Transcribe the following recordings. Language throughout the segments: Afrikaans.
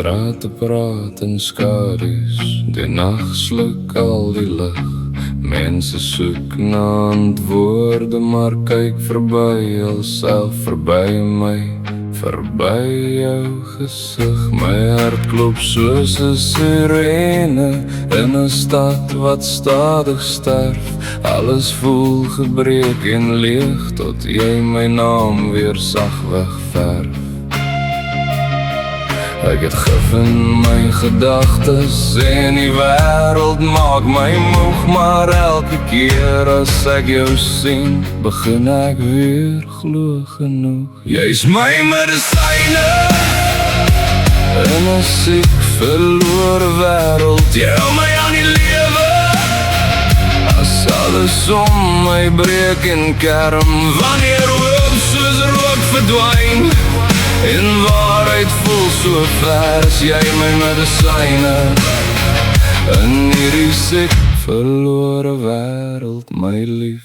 Strate praat in skadu's, die nag sluk al die lig. Mense soek na antwoorde, maar kyk verby alself, verby my, verby jou gesig. My hart klop soos 'n sirene in 'n stad wat stadig sterf. Alles voel gebreek en leeg, tot jy my naam weer sagweg verf. Ek het gif in my gedagtes en die wêreld maak my moeg. Maar elke keer as ek jou sien, begin ek weer glo genoeg. Jy's my medisyne in 'n siek verlore wêreld. Jy hou my aan die lewe as alles om my breek en kerm. Wanneer hoop soos rook verdwyn en waarheid voel so ver, as jy my medisyne in hierdie siek verlore wêreld, my lief.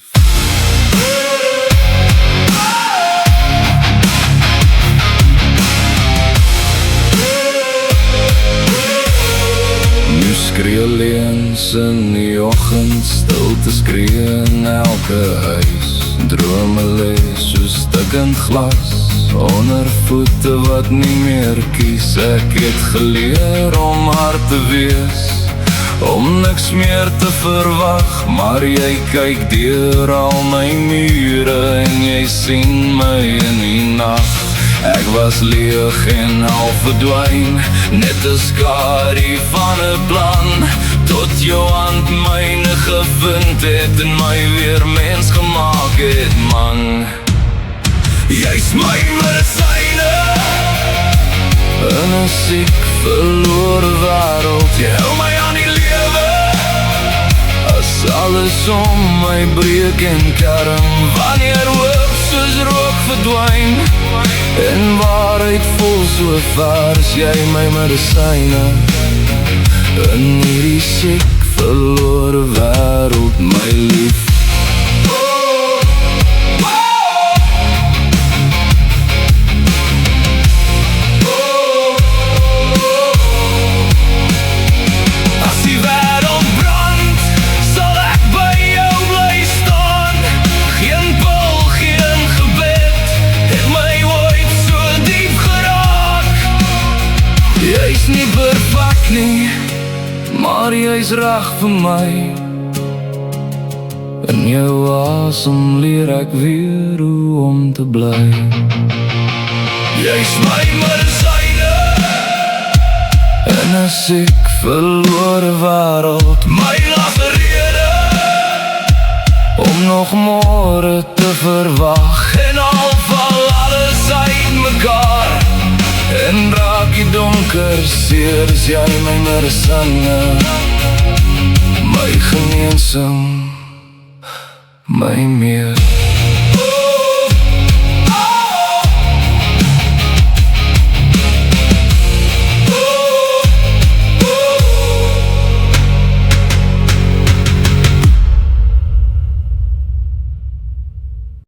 Nu skree leens in die oggend, stilte skree in elke huis. Drome lê soos stukkend glas onder voete wat nie meer kies. Ek het geleer om hard te wees, om niks meer te verwag. Maar jy kyk deur al my mure en jy sien my in die nag. Ek was leeg en half verdwyn, net 'n skadu van 'n plan, tot jou hand myne gevind het en my weer mens gemaak het, man. Jy's my medisyne in 'n siek verlore wêreld. Jy hou my aan die lewe as alles om my breek en kerm. Wanneer hoop soos rook verdwyn en waarheid voel so ver, as jy my medisyne in hierdie siek verlore wêreld, my lief. Jy's nie perfek nie, maar jy's reg vir my. In jou asem leer ek weer hoe om te bly. Jy's my medisyne in 'n siek verlore wêreld, my laaste rede om nog môre te verwag. En al val alles uit mekaar en raak die donker seer, is jy my medisyne, my geneesing, my meer.